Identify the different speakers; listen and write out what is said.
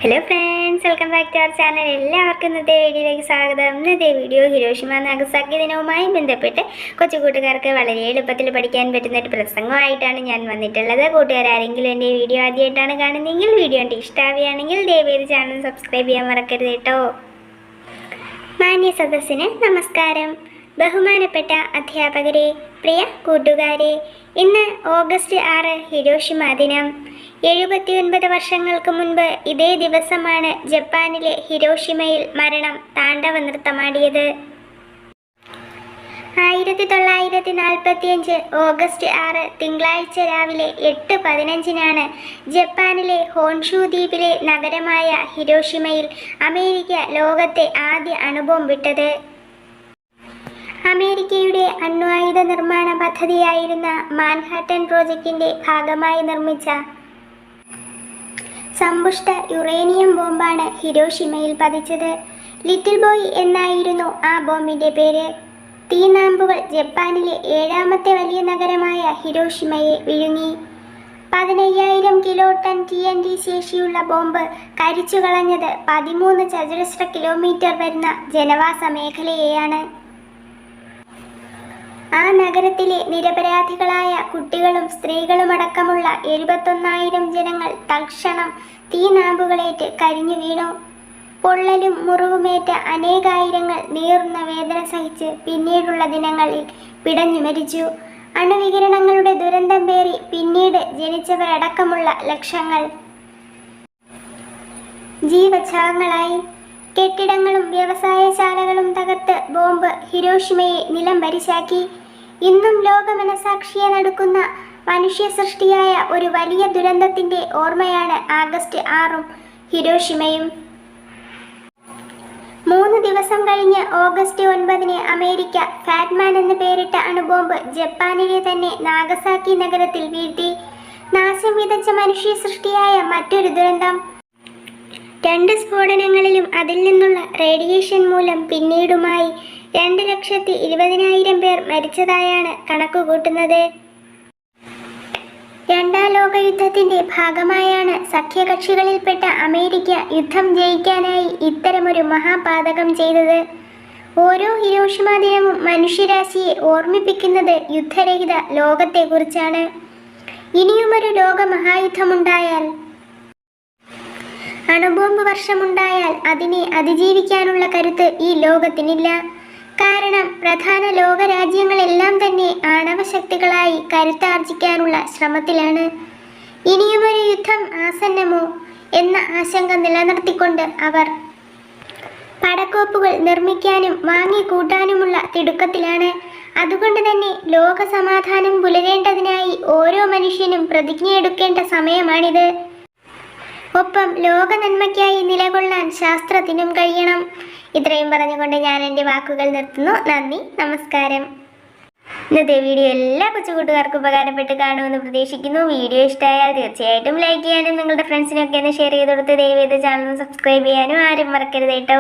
Speaker 1: Hello friends, welcome back to our channel. എല്ലാവർക്കും ഇന്നത്തെ വീഡിയോയിലേക്ക് സ്വാഗതം. ഇന്നത്തെ വീഡിയോ ഹിരോഷിമ നാഗസാക്കി ദിനവുമായി ബന്ധപ്പെട്ട് കൊച്ചു കൂട്ടുകാർക്ക് വളരെ എളുപ്പത്തിൽ പഠിക്കാൻ പറ്റുന്ന ഒരു പ്രസംഗമായിട്ടാണ് ഞാൻ വന്നിട്ടുള്ളത്. കൂട്ടുകാരെങ്കിലും എൻ്റെ വീഡിയോ ആദ്യമായിട്ടാണ് കാണുന്നതെങ്കിൽ വീഡിയോ കണ്ട് ഇഷ്ടമാവുകയാണെങ്കിൽ ദയവേത് ചാനൽ സബ്സ്ക്രൈബ് ചെയ്യാൻ മറക്കരുത് കേട്ടോ. മാന്യ സദസ്സിന് നമസ്കാരം. ബഹുമാനപ്പെട്ട അധ്യാപകരെ, പ്രിയ കൂട്ടുകാരെ, ഇന്ന് ഓഗസ്റ്റ് 6 ഹിരോഷിമ ദിനം. 79 വർഷങ്ങൾക്ക് മുൻപ് ഇതേ ദിവസമാണ് ജപ്പാനിലെ ഹിരോഷിമയിൽ മരണം താണ്ഡവ നൃത്തമാടിയത്. 1945 ഓഗസ്റ്റ് 6 തിങ്കളാഴ്ച രാവിലെ 8:15 ജപ്പാനിലെ ഹോൺഷു ദ്വീപിലെ നഗരമായ ഹിരോഷിമയിൽ അമേരിക്ക ലോകത്തെ ആദ്യ അണുബോംബ് വിട്ടത്. അമേരിക്കയുടെ അണ്വായുധ നിർമ്മാണ പദ്ധതിയായിരുന്ന മാൻഹാട്ടൻ പ്രോജക്റ്റിന്റെ ഭാഗമായി നിർമ്മിച്ച സമ്പുഷ്ട യുറേനിയം ബോംബാണ് ഹിരോഷിമയിൽ പതിച്ചത്. ലിറ്റിൽ ബോയ് എന്നായിരുന്നു ആ ബോംബിന്റെ പേര്. തീനാമ്പുകൾ ജപ്പാനിലെ 7ാമത്തെ വലിയ നഗരമായ ഹിരോഷിമയെ വിഴുങ്ങി. 15,000 കിലോ ടൺ TNT ശേഷിയുള്ള ബോംബ് കരിച്ചു കളഞ്ഞത് 13 ചതുരശ്ര കിലോമീറ്റർ വരുന്ന ജനവാസ മേഖലയെയാണ്. ആ നഗരത്തിലെ നിരപരാധികളായ കുട്ടികളും സ്ത്രീകളുമടക്കമുള്ള 71,000 ജനങ്ങൾ തൽക്ഷണം തീനാമ്പുകളേറ്റ് കരിഞ്ഞു വീണു. പൊള്ളലും മുറിവുമേറ്റ അനേകായിരങ്ങൾ നീറുന്ന വേദന സഹിച്ച് പിന്നീടുള്ള ദിനങ്ങളിൽ പിടഞ്ഞു മരിച്ചു. അണുവികിരണങ്ങളുടെ ദുരന്തം പേറി പിന്നീട് ജനിച്ചവരടക്കമുള്ള ലക്ഷങ്ങൾ ജീവച്ഛവങ്ങളായി. കെട്ടിടങ്ങളും വ്യവസായശാലകളും തകർത്ത് ബോംബ് ഹിരോഷിമയെ നിലം പരിശാക്കി. ഇന്നും ലോകമനസാക്ഷിയെ നടുക്കുന്ന മനുഷ്യ സൃഷ്ടിയായ ഒരു വലിയ ദുരന്തത്തിന്റെ ഓർമ്മയാണ് ആഗസ്റ്റ് 6 ഹിരോഷിമയും. 3 ദിവസം കഴിഞ്ഞ് ഓഗസ്റ്റ് 9 അമേരിക്ക ഫാറ്റ്മാൻ എന്ന് പേരിട്ട അണുബോംബ് ജപ്പാനിലെ തന്നെ നാഗസാക്കി നഗരത്തിൽ വീഴ്ത്തി. നാശം വിതച്ച മനുഷ്യ സൃഷ്ടിയായ മറ്റൊരു ദുരന്തം. 2 സ്ഫോടനങ്ങളിലും അതിൽ നിന്നുള്ള റേഡിയേഷൻ മൂലം പിന്നീടുമായി 2,20,000 പേർ മരിച്ചതായാണ് കണക്കുകൂട്ടുന്നത്. 2ാം ലോകയുദ്ധത്തിന്റെ ഭാഗമായാണ് സഖ്യകക്ഷികളിൽപ്പെട്ട അമേരിക്ക യുദ്ധം ജയിക്കാനായി ഇത്തരമൊരു മഹാപാതകം ചെയ്തത്. ഓരോ ഹിരോഷിമ ദിനവും മനുഷ്യരാശിയെ ഓർമ്മിപ്പിക്കുന്നത് യുദ്ധരഹിത ലോകത്തെക്കുറിച്ചാണ്. ഇനിയുമൊരു ലോകമഹായുദ്ധമുണ്ടായാൽ, അണുബോംബ് വർഷമുണ്ടായാൽ അതിനെ അതിജീവിക്കാനുള്ള കരുത്ത് ഈ ലോകത്തിനില്ല. കാരണം പ്രധാന ലോകരാജ്യങ്ങളെല്ലാം തന്നെ ആണവശക്തികളായി കരുത്താർജിക്കാനുള്ള ശ്രമത്തിലാണ്. ഇനിയുമൊരു യുദ്ധം ആസന്നമോ എന്ന ആശങ്ക നിലനിർത്തിക്കൊണ്ട് അവർ പടക്കോപ്പുകൾ നിർമ്മിക്കാനും വാങ്ങിക്കൂട്ടാനുമുള്ള തിടുക്കത്തിലാണ്. അതുകൊണ്ട് തന്നെ ലോക സമാധാനം പുലരേണ്ടതിനായി ഓരോ മനുഷ്യനും പ്രതിജ്ഞയെടുക്കേണ്ട സമയമാണിത്. ഒപ്പം ലോക നന്മയ്ക്കായി നിലകൊള്ളാൻ ശാസ്ത്രത്തിനും കഴിയണം. ഇത്രയും പറഞ്ഞുകൊണ്ട് ഞാൻ എൻ്റെ വാക്കുകൾ നിർത്തുന്നു. നന്ദി, നമസ്കാരം. ഇന്നത്തെ വീഡിയോ എല്ലാ കൊച്ചുകൂട്ടുകാർക്കും ഉപകാരപ്പെട്ട് കാണുമെന്ന് പ്രതീക്ഷിക്കുന്നു. വീഡിയോ ഇഷ്ടമായാൽ തീർച്ചയായിട്ടും ലൈക്ക് ചെയ്യാനും നിങ്ങളുടെ ഫ്രണ്ട്സിനൊക്കെ ഒന്ന് ഷെയർ ചെയ്ത് കൊടുത്ത് ദയവേത് ചാനൽ സബ്സ്ക്രൈബ് ചെയ്യാനും ആരും മറക്കരുത് കേട്ടോ.